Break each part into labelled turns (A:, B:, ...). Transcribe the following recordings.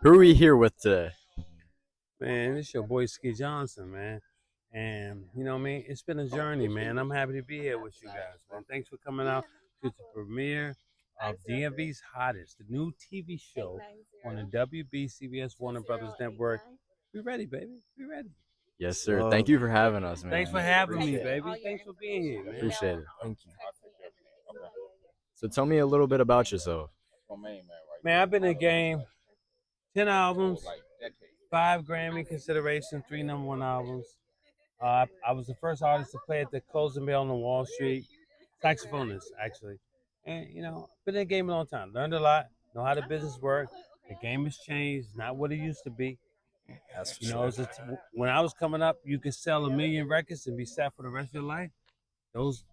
A: Who are we here with today?
B: Man, this your boy Ski Johnson, man. And you know what I mean? It's been a journey, man. I'm happy to be here with you guys, man. Thanks for coming out to the premiere of DMV's Hottest, the new TV show on the WB CBS Warner Brothers Network. Be ready, baby. Be ready.
A: Yes, sir. Thank
C: Love.
A: you for having us, man.
B: Thanks for having me,
A: Appreciate it.
B: baby. Thanks for being here, man.
A: Appreciate it.
C: Thank you.
A: So tell me a little bit about yourself.
B: Man, I've been in the game 10 albums, 5 Grammy consideration, 3 #1 albums. I was the first artist to play at the closing bell on Wall Street, saxophonist actually, and been in the game a long time. Learned a lot, know how the business works. The game has changed, not what it used to be.
C: That's for
B: You know,
C: sure.
B: when I was coming up, you could sell 1,000,000 records and be set for the rest of your life. Those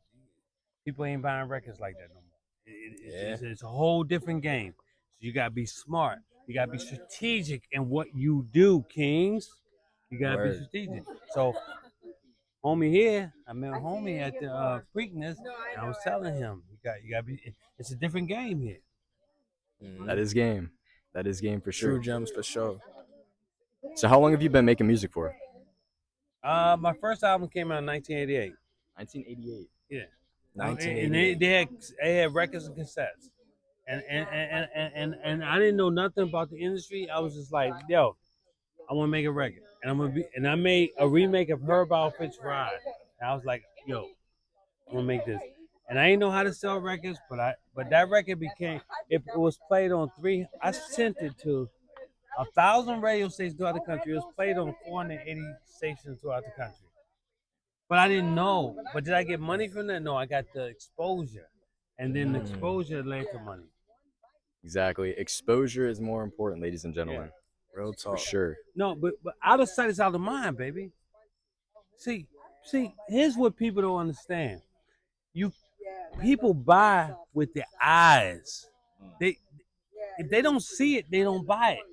B: people ain't buying records like that no more. It's a whole different game. So you gotta be smart. You gotta be strategic in what you do, Kings. You gotta be
C: Word.
B: strategic. So homie here, I met homie at the Preakness, and I was telling him, you gotta be. It's a different game here.
A: That is game. That is game for
C: True
A: sure.
C: gems for sure.
A: So how long have you been making music for?
B: My first album came out in 1988.
A: 1988.
B: Yeah, and
C: 1988.
B: they had records and cassettes, and I didn't know nothing about the industry. I was just like, yo, I want to make a record, and I made a remake of Herb Alphar's Ride. And I was like, yo, I'm gonna make this. And I didn't know how to sell records, but that record became it was played on 3. I sent it to 1,000 radio stations throughout the country. It was played on 480 stations throughout the country. But I didn't know. But did I get money from that? No, I got the exposure, and then the exposure led to money.
A: Exactly. Exposure is more important, ladies and
B: Yeah.
A: gentlemen.
C: Real
A: For
C: talk.
A: sure.
B: No, but out of sight is out of mind, baby. See, here's what people don't understand. You people buy with their eyes. They If they don't see it, they don't buy it.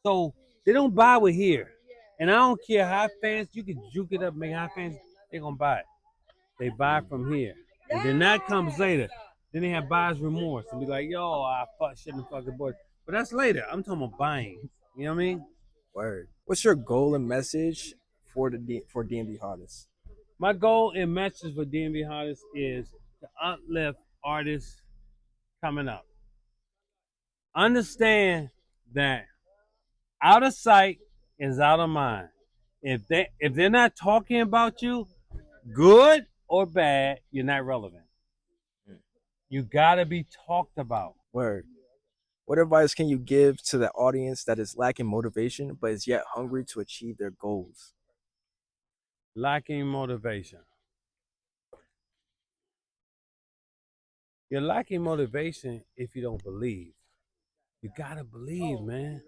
B: So they don't buy with here. And I don't care how fans you can juke it up, make how fans they're gonna buy it. They buy from here. And then that comes later. Then they have buyer's remorse and be like, yo, shouldn't have fucking bought it. But that's later. I'm talking about buying. You know what I mean?
C: Word. What's your goal and message for for DMV Hottest?
B: My goal and message for DMV Hottest is to uplift artists coming up. Understand that out of sight is out of mind. If they're not talking about you, good or bad, you're not relevant. You gotta be talked about.
C: Word. What advice can you give to the audience that is lacking motivation but is yet hungry to achieve their goals?
B: Lacking motivation. You're lacking motivation if you don't believe. You gotta believe, man.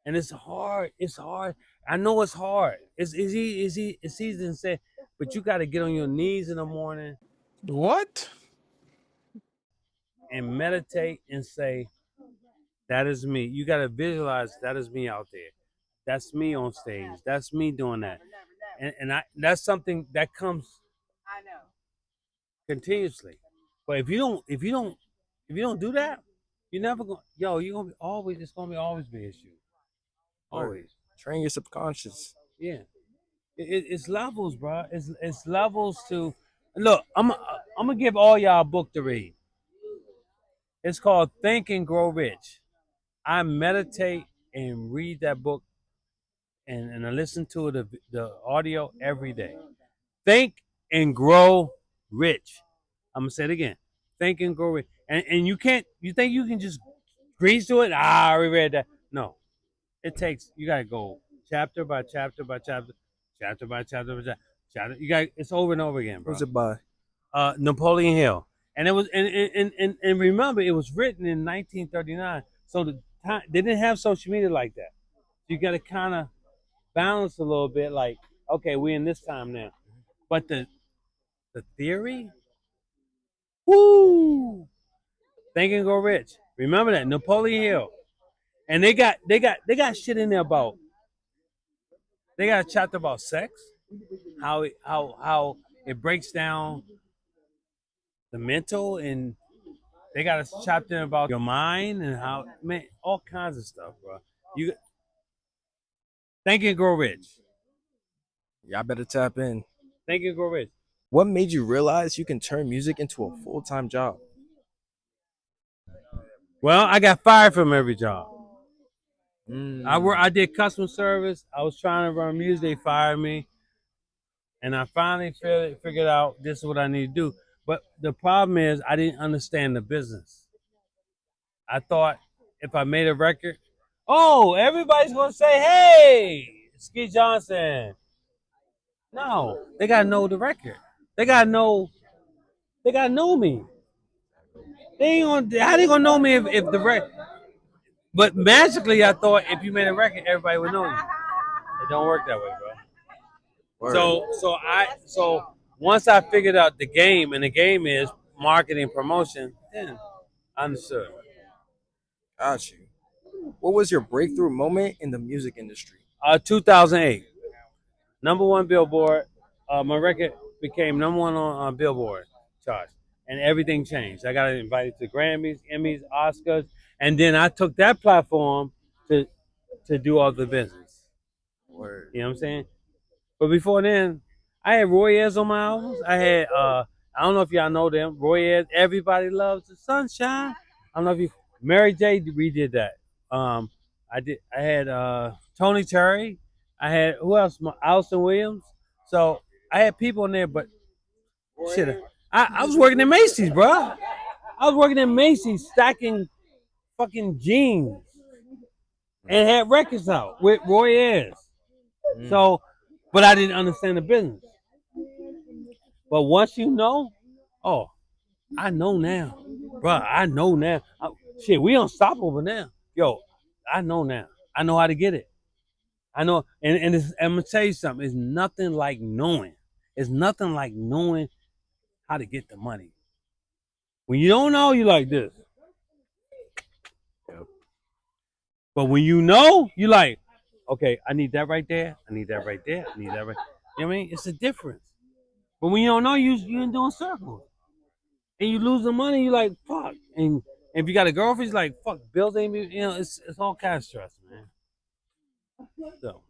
B: And it's hard. It's hard. I know it's hard. It's easy. It's easy to say, but you gotta get on your knees in the morning
D: What?
B: and meditate and say, that is me. You gotta visualize that is me out there. That's me on stage. That's me doing that. And that's something that comes continuously. But if you don't do that, you're never gonna you're gonna be always it's gonna be always be an issue. Always.
C: Train your subconscious.
B: Yeah. It's levels, bro. It's levels to look. I'm gonna give all y'all a book to read. It's called Think and Grow Rich. I meditate and read that book, and I listen to the audio every day. Think and Grow Rich. I'm gonna say it again. Think and Grow Rich. And you can't. You think you can just breeze through it? I already read that. No, it takes. You gotta go chapter by chapter by chapter, chapter by chapter by chapter. You got. It's over and over again, bro.
C: Who's it by?
B: Napoleon Hill, and it was and remember it was written in 1939, so the time they didn't have social media like that. You got to kind of balance a little bit, like okay, we're in this time now, but the theory, woo, Think and Go Rich. Remember that Napoleon Hill, and they got shit in there about. They got a chapter about sex, how it breaks down the mental, and they got a chapter about your mind and how man all kinds of stuff, bro. You Think and Grow Rich.
C: Y'all better tap in.
B: Think and Grow Rich.
C: What made you realize you can turn music into a full-time job?
B: Well, I got fired from every job.
C: Mm.
B: I did customer service. I was trying to run music. They fired me, and I finally figured out this is what I need to do. But the problem is I didn't understand the business. I thought if I made a record, oh, everybody's gonna say, "Hey, Ski Johnson." No, they gotta know the record. They gotta know. They gotta know me. They ain't gonna. How they gonna know me if the record? But magically, I thought if you made a record, everybody would know you. It don't work that way, bro.
C: Word.
B: So once I figured out the game, and the game is marketing and promotion, then I understood.
C: Got you. What was your breakthrough moment in the music industry?
B: 2008, #1 Billboard. My record became #1 on Billboard charts, and everything changed. I got invited to Grammys, Emmys, Oscars, and then I took that platform to do all the business.
C: Word.
B: You know what I'm saying? But before then, I had Roy Ayers on my albums. I had I don't know if y'all know them. Roy Ayers, Everybody Loves the Sunshine. I don't know if you Mary J. redid that. I had Tony Terry. I had who else? Alison Williams. So I had people in there, but shit, I was working at Macy's, bro. I was working at Macy's stacking fucking jeans and had records out with Roy Ayers. So, but I didn't understand the business. But once you know, oh, I know now, bro. I know now. Shit, we unstoppable now. Yo, I know now. I know how to get it. I know, and I'm gonna tell you something. It's nothing like knowing. It's nothing like knowing how to get the money. When you don't know, you like this.
A: Yep.
B: But when you know, you like, okay, I need that right there. I need that right there. I need that right. You know what I mean? It's a difference. But when you don't know, you ain't doing circles. And you lose the money, you like, fuck. And if you got a girlfriend, you're like, fuck, bills ain't, it's all kind of stress, man. So.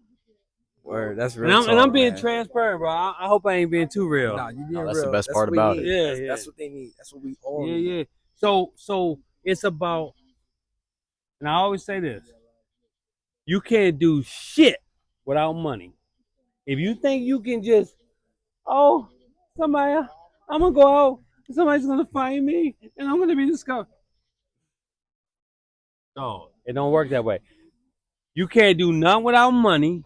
C: Word, that's real.
B: And I'm being
C: man.
B: transparent, bro. I hope I ain't being too real.
C: Nah, you being
A: No, that's
C: real.
A: the best part
C: what we
A: about
C: need.
A: it.
B: Yeah.
C: That's what they need. That's what we all need.
B: Yeah. So it's about, and I always say this: you can't do shit without money. If you think you can just, oh, somebody, I'm gonna go out, somebody's gonna find me, and I'm gonna be discovered. No, it don't work that way. You can't do nothing without money,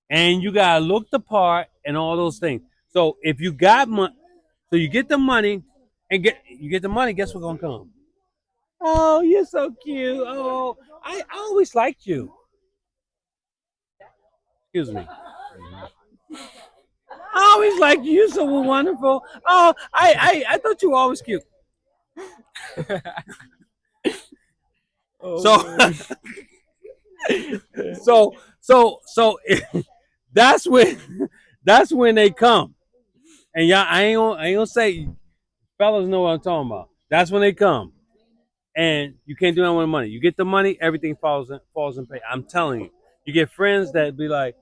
B: and you gotta look the part and all those things. So if you got money, so you get the money, and you get the money. Guess what's gonna come? Oh, you're so cute. Oh, I always liked you. Excuse me. I always liked you. You're so wonderful. Oh, I thought you were always cute.
C: Oh,
B: So that's when they come. And y'all, I ain't gonna say, fellas know what I'm talking about. That's when they come, and you can't do nothing with the money. You get the money, everything falls in place. I'm telling you, you get friends that be like,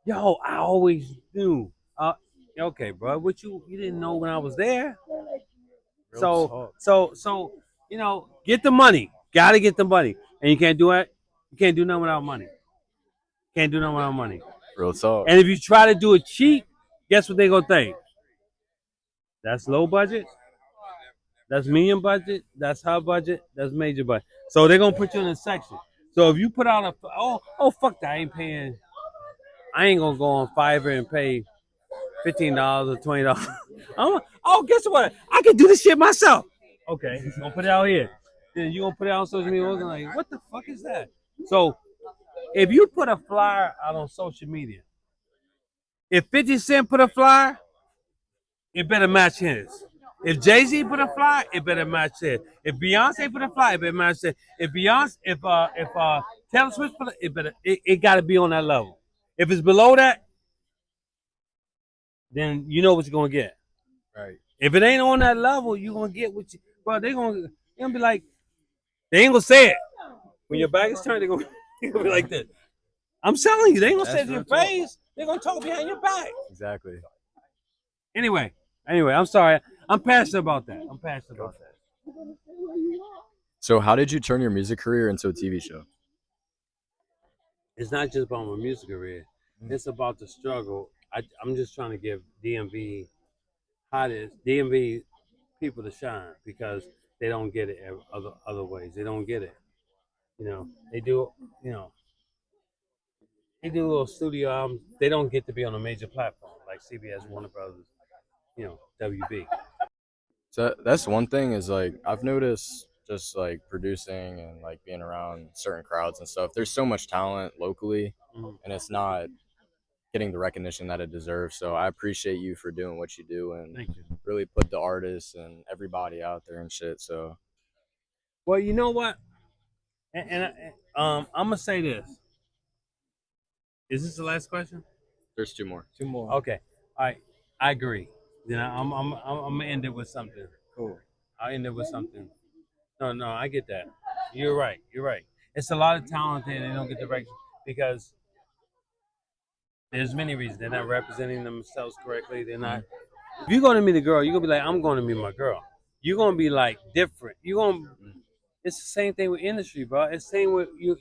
B: "Yo, I always knew." Okay, bro, what you didn't know when I was there. So get the money. Gotta get the money, and you can't do it. You can't do nothing without money. Can't do nothing without money.
A: Real talk.
B: And if you try to do it cheap, guess what they gonna think? That's low budget. That's medium budget. That's high budget. That's major budget. So they're gonna put you in a section. So if you put out fuck that, I ain't gonna go on Fiverr and pay $15 or $20. Guess what? I can do this shit myself. Okay, you're gonna put it out here. Then you gonna put it out on social media. Like, what the fuck is that? So if you put a flyer out on social media, if 50 Cent put a flyer, it better match his. If Jay-Z put a flyer, it better match his. If Beyonce put a flyer, it better match his. If Taylor Swift put it gotta be on that level. If it's below that, then you know what you're gonna get.
C: right.
B: If it ain't on that level, you're gonna get what you, bro, they're gonna be like, they ain't gonna say it, When your back is turned, they're gonna be like this. I'm telling you, they ain't gonna say
A: That's
B: it to your
A: real talk.
B: face. They're gonna talk behind your back.
A: Exactly.
B: Anyway, I'm sorry. I'm passionate about that.
A: So how did you turn your music career into a TV show?
B: It's not just about my music career. It's about the struggle. I'm just trying to give DMV hottest DMV people to shine because they don't get it other ways. They don't get it. You know, they do. You know, they do little studio albums. They don't get to be on a major platform like CBS, Warner Brothers. You know, WB.
A: So that's one thing is like I've noticed just like producing and like being around certain crowds and stuff. There's so much talent locally,
B: Mhm.
A: and it's not getting the recognition that it deserves. So I appreciate you for doing what you do and
B: Thank you.
A: really put the artists and everybody out there and shit. So
B: Well, you know what? I'm gonna say this. Is this the last question?
A: there's two more.
C: Two more.
B: Okay. All right. I agree. Then I'm gonna end it with something.
C: Cool.
B: I'll end it with something. No, I get that. You're right. It's a lot of talent there. They don't get the recognition because there's many reasons. They're not representing themselves correctly. They're not. If you're going to meet a girl, you're gonna be like, I'm going to meet my girl. You're gonna be like different. It's the same thing with industry, bro. It's the same with you.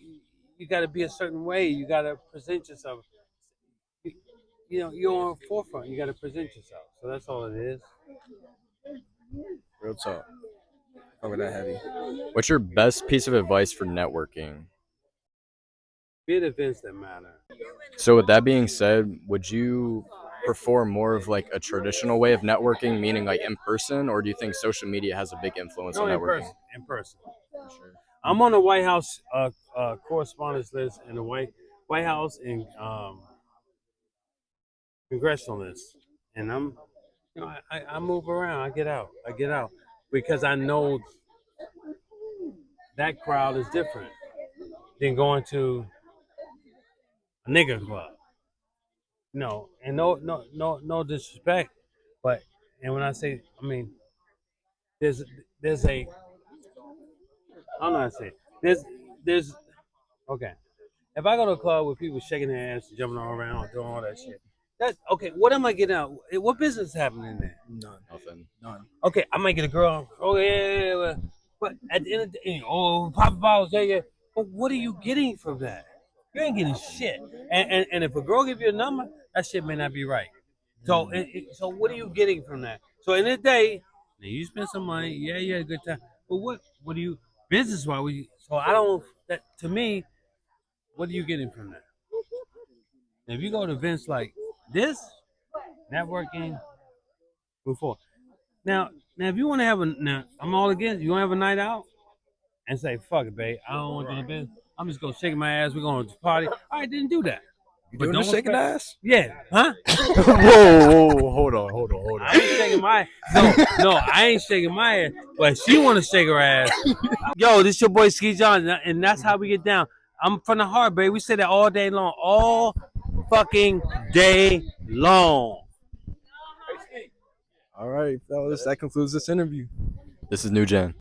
B: You got to be a certain way. You got to present yourself. You know, you're on the forefront. You got to present yourself. So that's all it is.
C: Real talk. Over that heavy.
A: What's your best piece of advice for networking?
B: Be at events that matter.
A: So with that being said, would you prefer more of like a traditional way of networking, meaning like in person, or do you think social media has a big influence
B: No,
A: on
B: in
A: networking?
B: person. In person. I'm on the White House correspondence list and the White House and congressional list, and I move around. I get out because I know that crowd is different than going to a nigga club. No, and no disrespect, but and when I say, I mean, there's a I don't know how to say it. There's okay. If I go to a club with people shaking their ass, jumping all around, doing all that shit, that's okay. What am I getting out? What business is happening there?
A: Nothing.
C: None.
B: Okay, I might get a girl. Oh yeah. But at the end of the day, oh, pop bottles, yeah. But what are you getting from that? You ain't getting shit. And if a girl give you a number, that shit may not be right. So so what are you getting from that? So in the day, now you spend some money, yeah, you had a good time. But what do you business wise? So I don't. That to me, what are you getting from that? If you go to events like this, networking, move forward. Now if you want to have I'm all against. You want to have a night out and say, "Fuck it, babe. I don't want to do the business. I'm just gonna shake my ass. We're going to party." I didn't do that.
C: You
B: But
C: doing the
B: don't
C: shaking
B: expect-
C: ass?
B: Yeah, huh?
A: whoa, hold on.
B: I ain't shaking my no, I ain't shaking my ass. But she want to shake her ass. Yo, this your boy Ski John, and that's how we get down. I'm from the heart, baby. We say that all day long, all fucking day long.
C: All right, fellas. That concludes this interview.
A: This is NewGen.